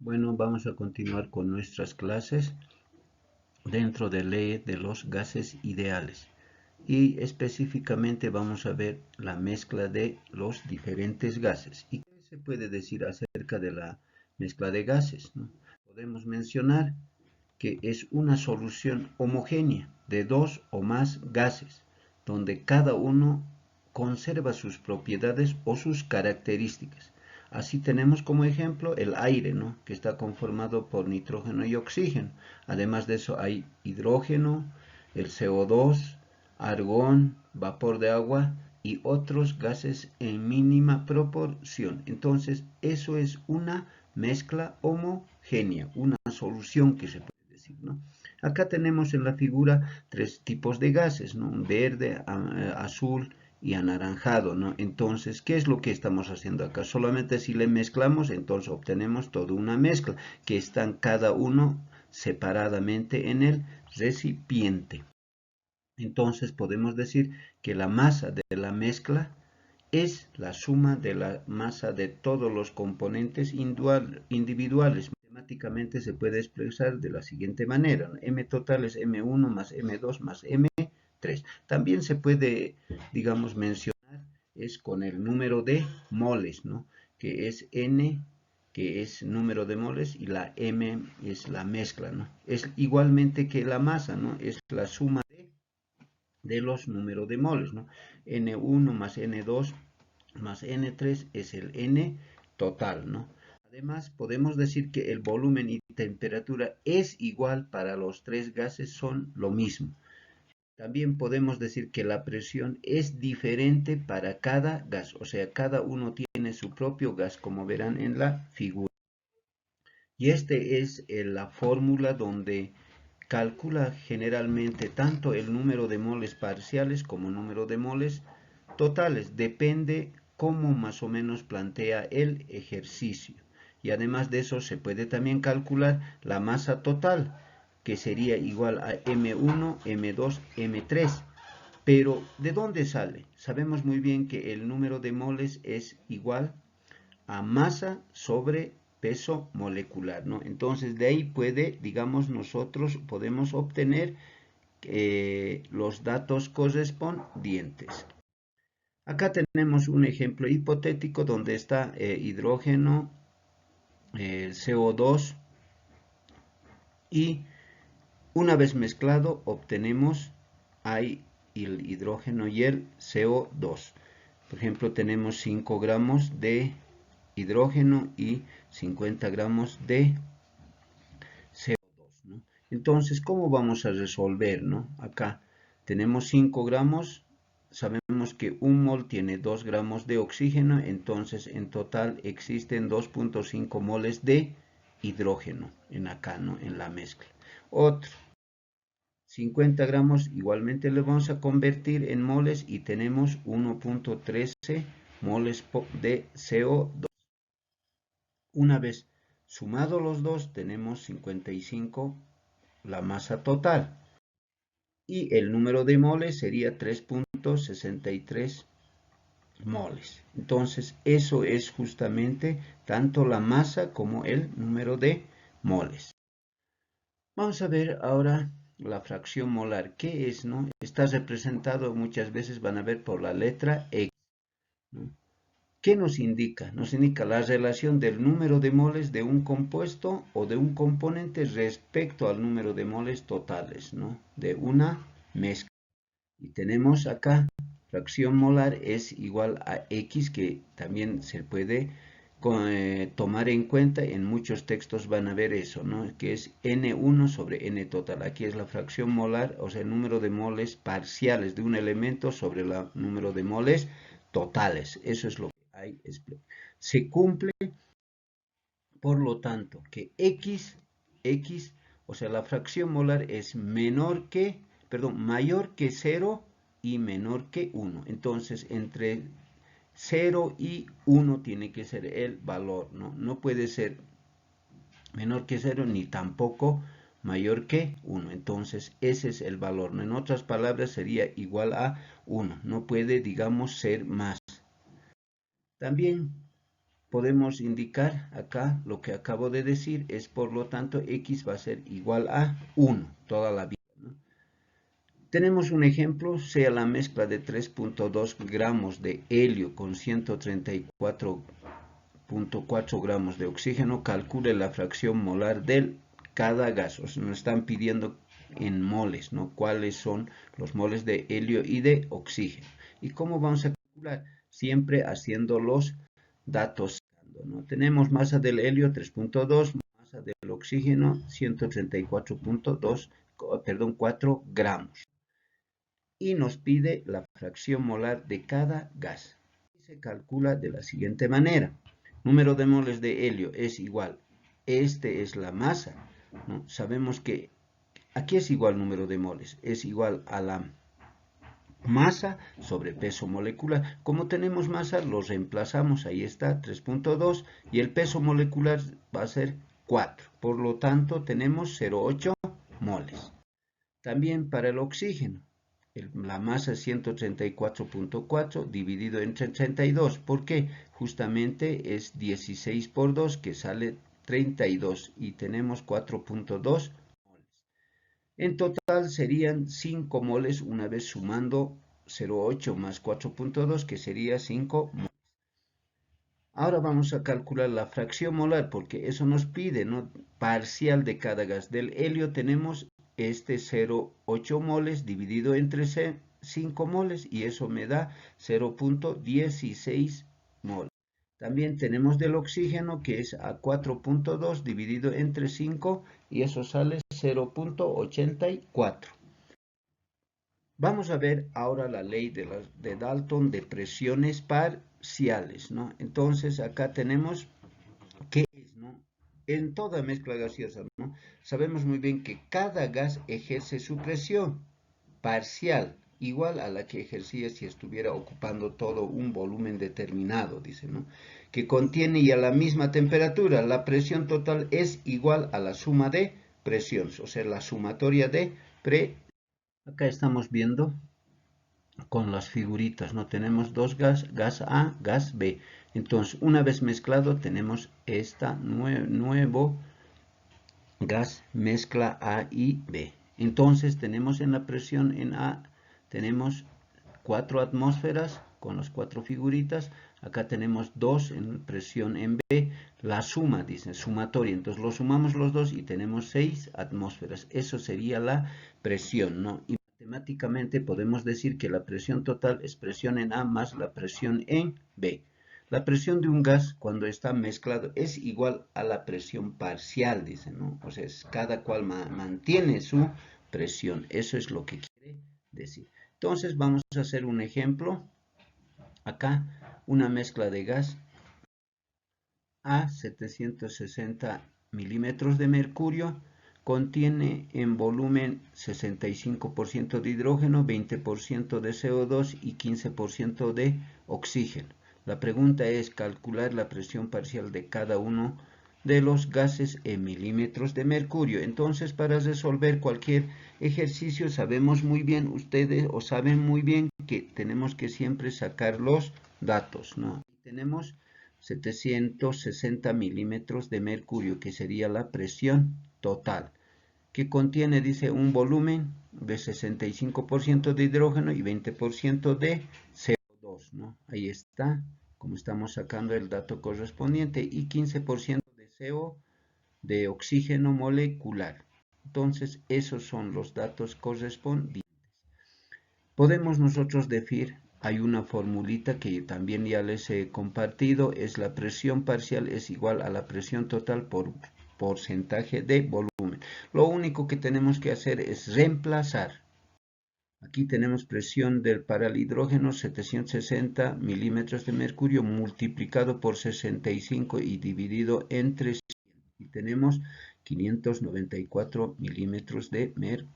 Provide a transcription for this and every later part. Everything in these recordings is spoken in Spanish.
Bueno, vamos a continuar con nuestras clases dentro de ley de los gases ideales y específicamente vamos a ver la mezcla de los diferentes gases. ¿Y qué se puede decir acerca de la mezcla de gases, no? Podemos mencionar que es una solución homogénea de dos o más gases, donde cada uno conserva sus propiedades o sus características. Así tenemos como ejemplo el aire, ¿no? Que está conformado por nitrógeno y oxígeno. Además de eso hay hidrógeno, el CO2, argón, vapor de agua y otros gases en mínima proporción. Entonces, eso es una mezcla homogénea, una solución que se puede decir, ¿no? Acá tenemos en la figura tres tipos de gases, ¿no? Verde, azul y anaranjado, ¿no? Entonces, ¿qué es lo que estamos haciendo acá? Solamente si le mezclamos, entonces obtenemos toda una mezcla que están cada uno separadamente en el recipiente. Entonces podemos decir que la masa de la mezcla es la suma de la masa de todos los componentes individuales. Matemáticamente se puede expresar de la siguiente manera: M total es M1 más M2 más M3. También se puede, digamos, mencionar es con el número de moles, ¿no? Que es N, que es número de moles, y la M es la mezcla, ¿no? Es igualmente que la masa, ¿no? Es la suma de los números de moles, ¿no? N1 más N2 más N3 es el N total, ¿no? Además, podemos decir que el volumen y temperatura es igual para los tres gases, son lo mismo. También podemos decir que la presión es diferente para cada gas, o sea, cada uno tiene su propio gas, como verán en la figura. Y este es la fórmula donde calcula generalmente tanto el número de moles parciales como número de moles totales. Depende cómo más o menos plantea el ejercicio. Y además de eso se puede también calcular la masa total, que sería igual a M1, M2, M3. Pero ¿de dónde sale? Sabemos muy bien que el número de moles es igual a masa sobre peso molecular, ¿no? Entonces de ahí digamos, nosotros podemos obtener los datos correspondientes. Acá tenemos un ejemplo hipotético donde está hidrógeno, CO2 y una vez mezclado obtenemos ahí el hidrógeno y el CO2. Por ejemplo, tenemos 5 gramos de hidrógeno y 50 gramos de CO2, ¿no? Entonces, ¿cómo vamos a resolver, no? Acá tenemos 5 gramos, sabemos que un mol tiene 2 gramos de oxígeno, entonces en total existen 2.5 moles de hidrógeno en acá, ¿no? En la mezcla. Otro, 50 gramos, igualmente le vamos a convertir en moles y tenemos 1.13 moles de CO2. Una vez sumados los dos, tenemos 55, la masa total. Y el número de moles sería 3.63 moles. Entonces, eso es justamente tanto la masa como el número de moles. Vamos a ver ahora la fracción molar. ¿Qué es, no? Está representado, muchas veces van a ver, por la letra X, ¿no? ¿Qué nos indica? Nos indica la relación del número de moles de un compuesto o de un componente respecto al número de moles totales, ¿no? De una mezcla. Y tenemos acá, fracción molar es igual a X, que también se puede tomar en cuenta. En muchos textos van a ver eso, ¿no? Que es N1 sobre N total. Aquí es la fracción molar, o sea, el número de moles parciales de un elemento sobre el número de moles totales. Eso es lo que hay. Se cumple, por lo tanto, que X, o sea, la fracción molar es mayor que 0 y menor que 1. Entonces, entre 0 y 1 tiene que ser el valor, ¿no? No puede ser menor que 0 ni tampoco mayor que 1. Entonces, ese es el valor, ¿no? En otras palabras, sería igual a 1. No puede, digamos, ser más. También podemos indicar acá lo que acabo de decir, es por lo tanto x va a ser igual a 1 toda la vida, ¿no? Tenemos un ejemplo, sea la mezcla de 3.2 gramos de helio con 134.4 gramos de oxígeno, calcule la fracción molar de cada gas. O sea, nos están pidiendo en moles, ¿no? ¿Cuáles son los moles de helio y de oxígeno? ¿Y cómo vamos a calcular? Siempre haciendo los datos, ¿no? Tenemos masa del helio 3.2, masa del oxígeno 134.2, perdón, 4 gramos. Y nos pide la fracción molar de cada gas. Y se calcula de la siguiente manera. Número de moles de helio es igual. Este es la masa, ¿no? Sabemos que aquí es igual número de moles. Es igual a la masa sobre peso molecular. Como tenemos masa, lo reemplazamos. Ahí está, 3.2. Y el peso molecular va a ser 4. Por lo tanto, tenemos 0,8 moles. También para el oxígeno. La masa es 134.4 dividido entre 32. ¿Por qué? Justamente es 16 por 2 que sale 32 y tenemos 4.2 moles. En total serían 5 moles una vez sumando 0,8 más 4.2 que sería 5 moles. Ahora vamos a calcular la fracción molar porque eso nos pide, ¿no? Parcial de cada gas. Del helio tenemos este 0,8 moles dividido entre 5 moles y eso me da 0.16 moles. También tenemos del oxígeno que es a 4.2 dividido entre 5 y eso sale 0.84. Vamos a ver ahora la ley de Dalton de presiones parciales, ¿no? Entonces acá tenemos qué es, ¿no? En toda mezcla gaseosa, ¿no? Sabemos muy bien que cada gas ejerce su presión parcial igual a la que ejercía si estuviera ocupando todo un volumen determinado, dice, ¿no? Que contiene y a la misma temperatura. La presión total es igual a la suma de presiones, o sea, la sumatoria de presión. Acá estamos viendo con las figuritas, ¿no? Tenemos dos gas A, gas B. Entonces, una vez mezclado, tenemos esta nuevo gas mezcla A y B. Entonces, tenemos en la presión en A, tenemos 4 atmósferas con las 4 figuritas. Acá tenemos 2 en presión en B. La suma, dice, sumatoria. Entonces, lo sumamos los dos y tenemos 6 atmósferas. Eso sería la presión, ¿no? Y matemáticamente podemos decir que la presión total es presión en A más la presión en B. La presión de un gas cuando está mezclado es igual a la presión parcial, dice, ¿no? O sea, cada cual mantiene su presión. Eso es lo que quiere decir. Entonces vamos a hacer un ejemplo. Acá una mezcla de gas a 760 milímetros de mercurio contiene en volumen 65% de hidrógeno, 20% de CO2 y 15% de oxígeno. La pregunta es calcular la presión parcial de cada uno de los gases en milímetros de mercurio. Entonces, para resolver cualquier ejercicio, sabemos muy bien, ustedes o saben muy bien que tenemos que siempre sacar los datos, ¿no? Tenemos 760 milímetros de mercurio, que sería la presión total, que contiene, dice, un volumen de 65% de hidrógeno y 20% de CO2, ¿no? Ahí está, como estamos sacando el dato correspondiente, y 15% de CO de oxígeno molecular. Entonces, esos son los datos correspondientes. Podemos nosotros decir, hay una formulita que también ya les he compartido, es la presión parcial es igual a la presión total por porcentaje de volumen. Lo único que tenemos que hacer es reemplazar. Aquí tenemos presión para el hidrógeno 760 milímetros de mercurio multiplicado por 65 y dividido entre 100. Y tenemos 594 milímetros de mercurio.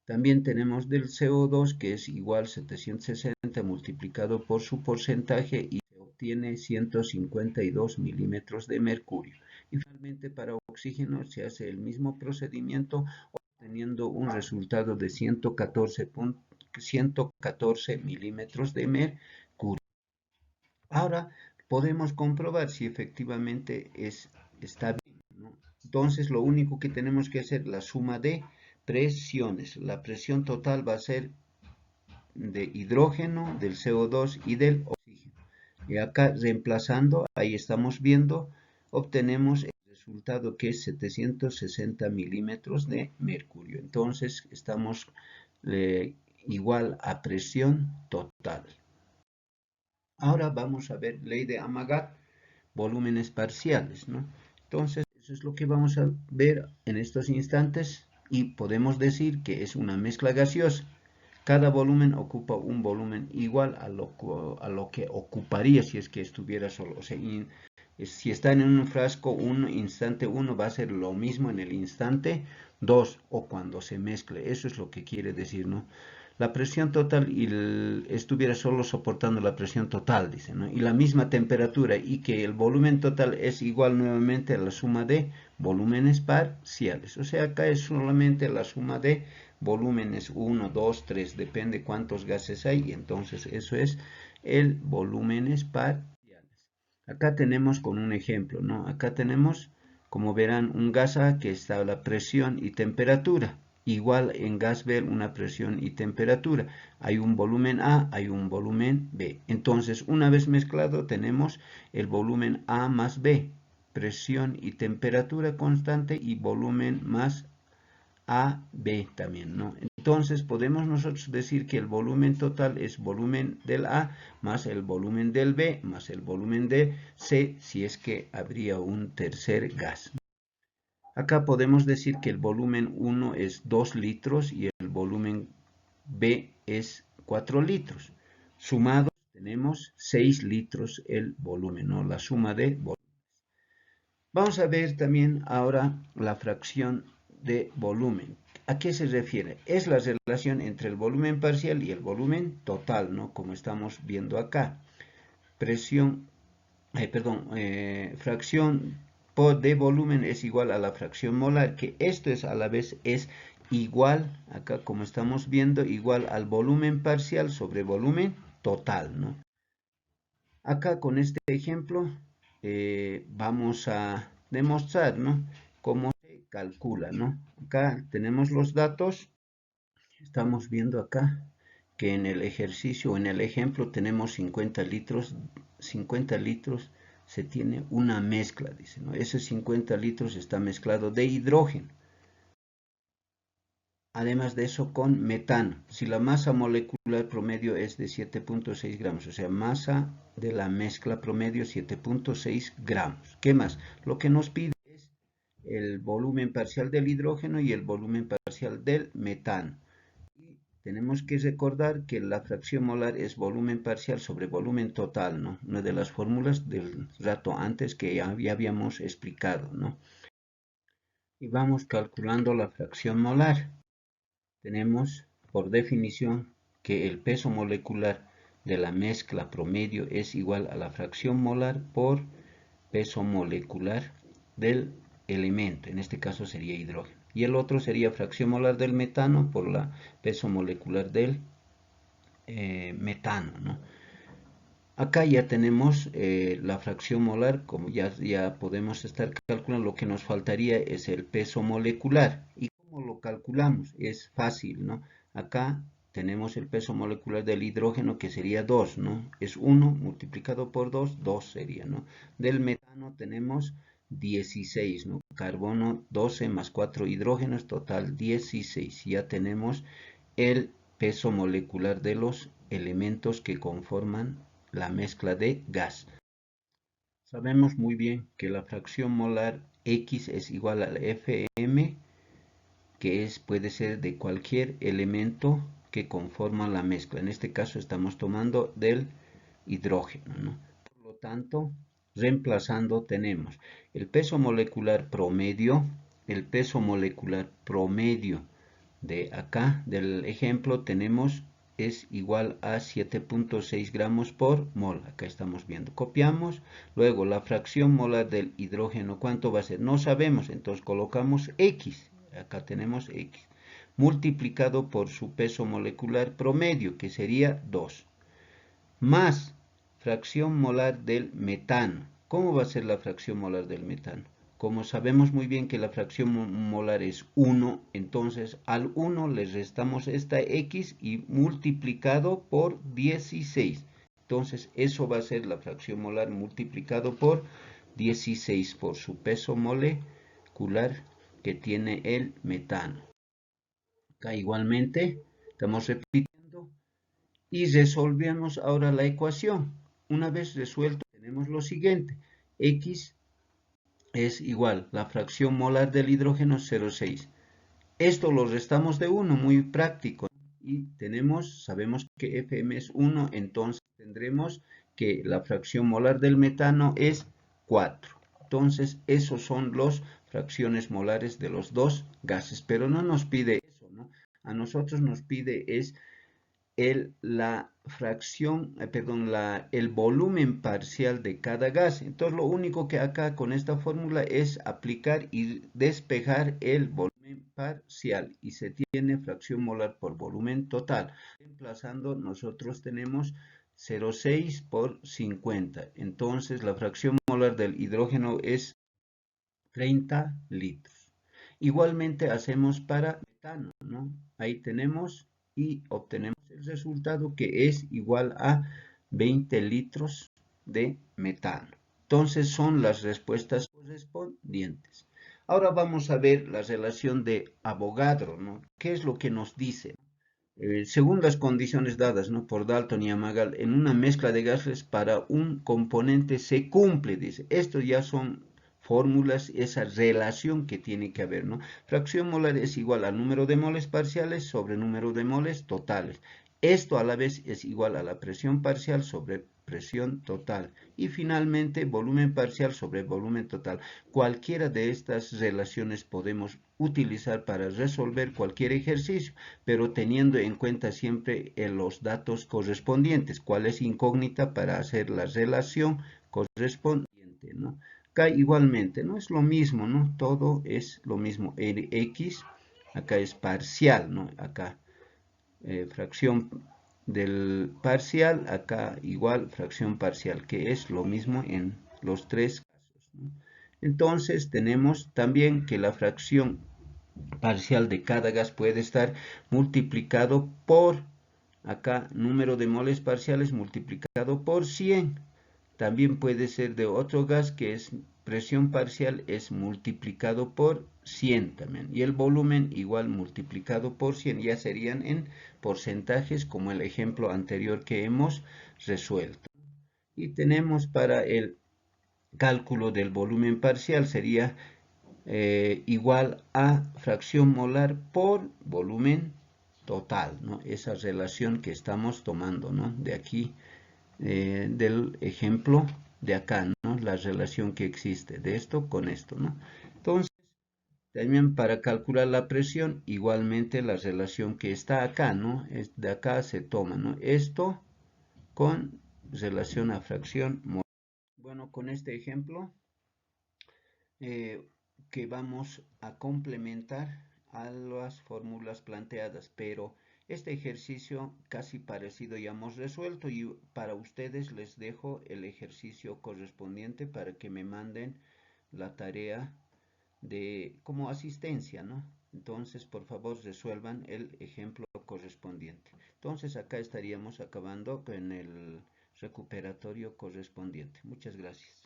También tenemos del CO2 que es igual a 760 multiplicado por su porcentaje y se obtiene 152 milímetros de mercurio. Y finalmente para oxígeno se hace el mismo procedimiento obteniendo un resultado de 114 milímetros de mercurio. Ahora podemos comprobar si efectivamente está bien, ¿no? Entonces lo único que tenemos que hacer es la suma de presiones. La presión total va a ser de hidrógeno, del CO2 y del oxígeno. Y acá reemplazando, ahí estamos viendo, obtenemos el resultado que es 760 milímetros de mercurio. Entonces estamos igual a presión total. Ahora vamos a ver ley de Amagat, volúmenes parciales, ¿no? Entonces, eso es lo que vamos a ver en estos instantes y podemos decir que es una mezcla gaseosa. Cada volumen ocupa un volumen igual a lo que ocuparía si es que estuviera solo. O sea, si está en un frasco, un instante 1 va a ser lo mismo en el instante 2 o cuando se mezcle. Eso es lo que quiere decir, ¿no? La presión total y estuviera solo soportando la presión total, dice, ¿no? Y la misma temperatura y que el volumen total es igual nuevamente a la suma de volúmenes parciales. O sea, acá es solamente la suma de volúmenes 1, 2, 3, depende cuántos gases hay, y entonces eso es el volúmenes parciales. Acá tenemos con un ejemplo, ¿no? Acá tenemos, como verán, un gas A que está a la presión y temperatura. Igual en gas B una presión y temperatura. Hay un volumen A, hay un volumen B. Entonces, una vez mezclado, tenemos el volumen A más B, presión y temperatura constante y volumen más A, B también, ¿no? Entonces podemos nosotros decir que el volumen total es volumen del A más el volumen del B más el volumen de C si es que habría un tercer gas. Acá podemos decir que el volumen 1 es 2 litros y el volumen B es 4 litros. Sumados tenemos 6 litros el volumen, ¿no? La suma de volumen. Vamos a ver también ahora la fracción de volumen. ¿A qué se refiere? Es la relación entre el volumen parcial y el volumen total, ¿no? Como estamos viendo acá. Fracción de volumen es igual a la fracción molar, que esto es a la vez es igual, acá como estamos viendo, igual al volumen parcial sobre volumen total, ¿no? Acá con este ejemplo vamos a demostrar, ¿no?, cómo se calcula, ¿no? Acá tenemos los datos. Estamos viendo acá que en el ejercicio, en el ejemplo, tenemos 50 litros. 50 litros se tiene una mezcla, dice, ¿no? Ese 50 litros está mezclado de hidrógeno. Además de eso, con metano. Si la masa molecular promedio es de 7.6 gramos, o sea, masa de la mezcla promedio 7.6 gramos. ¿Qué más? Lo que nos pide es el volumen parcial del hidrógeno y el volumen parcial del metano. Y tenemos que recordar que la fracción molar es volumen parcial sobre volumen total, ¿no? Una de las fórmulas del rato antes que ya habíamos explicado, ¿no? Y vamos calculando la fracción molar. Tenemos por definición que el peso molecular de la mezcla promedio es igual a la fracción molar por peso molecular del elemento, en este caso sería hidrógeno. Y el otro sería fracción molar del metano por la peso molecular del metano, ¿no? Acá ya tenemos la fracción molar, como ya podemos estar calculando. Lo que nos faltaría es el peso molecular. ¿Y cómo lo calculamos? Es fácil, ¿no? Acá tenemos el peso molecular del hidrógeno, que sería 2, ¿no? Es 1 multiplicado por 2, 2 sería, ¿no? Del metano tenemos 16, ¿no? Carbono 12 más 4 hidrógenos, total 16. Ya tenemos el peso molecular de los elementos que conforman la mezcla de gas. Sabemos muy bien que la fracción molar X es igual al Fm, que puede ser de cualquier elemento que conforma la mezcla. En este caso estamos tomando del hidrógeno, ¿no? Por lo tanto, reemplazando tenemos el peso molecular promedio, de acá del ejemplo tenemos es igual a 7.6 gramos por mol. Acá estamos viendo. Copiamos. Luego la fracción molar del hidrógeno, ¿cuánto va a ser? No sabemos, entonces colocamos X. Acá tenemos X. Multiplicado por su peso molecular promedio, que sería 2. Más fracción molar del metano. ¿Cómo va a ser la fracción molar del metano? Como sabemos muy bien que la fracción molar es 1, entonces al 1 le restamos esta X y multiplicado por 16. Entonces eso va a ser la fracción molar multiplicado por 16 por su peso molecular que tiene el metano. Acá igualmente estamos repitiendo y resolvemos ahora la ecuación. Una vez resuelto tenemos lo siguiente. X es igual, la fracción molar del hidrógeno 0,6. Esto lo restamos de 1, muy práctico. Y sabemos que Fm es 1, entonces tendremos que la fracción molar del metano es 4. Entonces, esos son las fracciones molares de los dos gases. Pero no nos pide eso, ¿no? A nosotros nos pide es la fracción, el volumen parcial de cada gas. Entonces lo único que acá con esta fórmula es aplicar y despejar el volumen parcial y se tiene fracción molar por volumen total. Reemplazando nosotros tenemos 0,6 por 50. Entonces la fracción molar del hidrógeno es 30 litros. Igualmente hacemos para metano, ¿no? Ahí tenemos y obtenemos el resultado que es igual a 20 litros de metano. Entonces son las respuestas correspondientes. Ahora vamos a ver la relación de Avogadro, ¿no? ¿Qué es lo que nos dice? Según las condiciones dadas, ¿no?, por Dalton y Amagal, en una mezcla de gases para un componente se cumple, dice. Estos ya son fórmulas, esa relación que tiene que haber, ¿no? Fracción molar es igual al número de moles parciales sobre número de moles totales. Esto a la vez es igual a la presión parcial sobre presión total. Y finalmente, volumen parcial sobre volumen total. Cualquiera de estas relaciones podemos utilizar para resolver cualquier ejercicio, pero teniendo en cuenta siempre los datos correspondientes. ¿Cuál es incógnita para hacer la relación correspondiente, ¿no? Acá igualmente, ¿no? Es lo mismo, ¿no? Todo es lo mismo. El X, acá es parcial, ¿no? Acá fracción del parcial, acá igual fracción parcial, que es lo mismo en los tres casos, ¿no? Entonces tenemos también que la fracción parcial de cada gas puede estar multiplicado por, acá, número de moles parciales multiplicado por 100. También puede ser de otro gas que es presión parcial es multiplicado por 100 también. Y el volumen igual multiplicado por 100. Ya serían en porcentajes como el ejemplo anterior que hemos resuelto. Y tenemos para el cálculo del volumen parcial sería igual a fracción molar por volumen total, ¿no? Esa relación que estamos tomando, ¿no?, de aquí, del ejemplo de acá, ¿no?, la relación que existe de esto con esto, ¿no? Entonces, también para calcular la presión, igualmente la relación que está acá, ¿no?, de acá se toma, ¿no?, esto con relación a fracción molar. Bueno, con este ejemplo que vamos a complementar a las fórmulas planteadas, pero este ejercicio casi parecido ya hemos resuelto y para ustedes les dejo el ejercicio correspondiente para que me manden la tarea de como asistencia, ¿no? Entonces, por favor, resuelvan el ejemplo correspondiente. Entonces, acá estaríamos acabando con el recuperatorio correspondiente. Muchas gracias.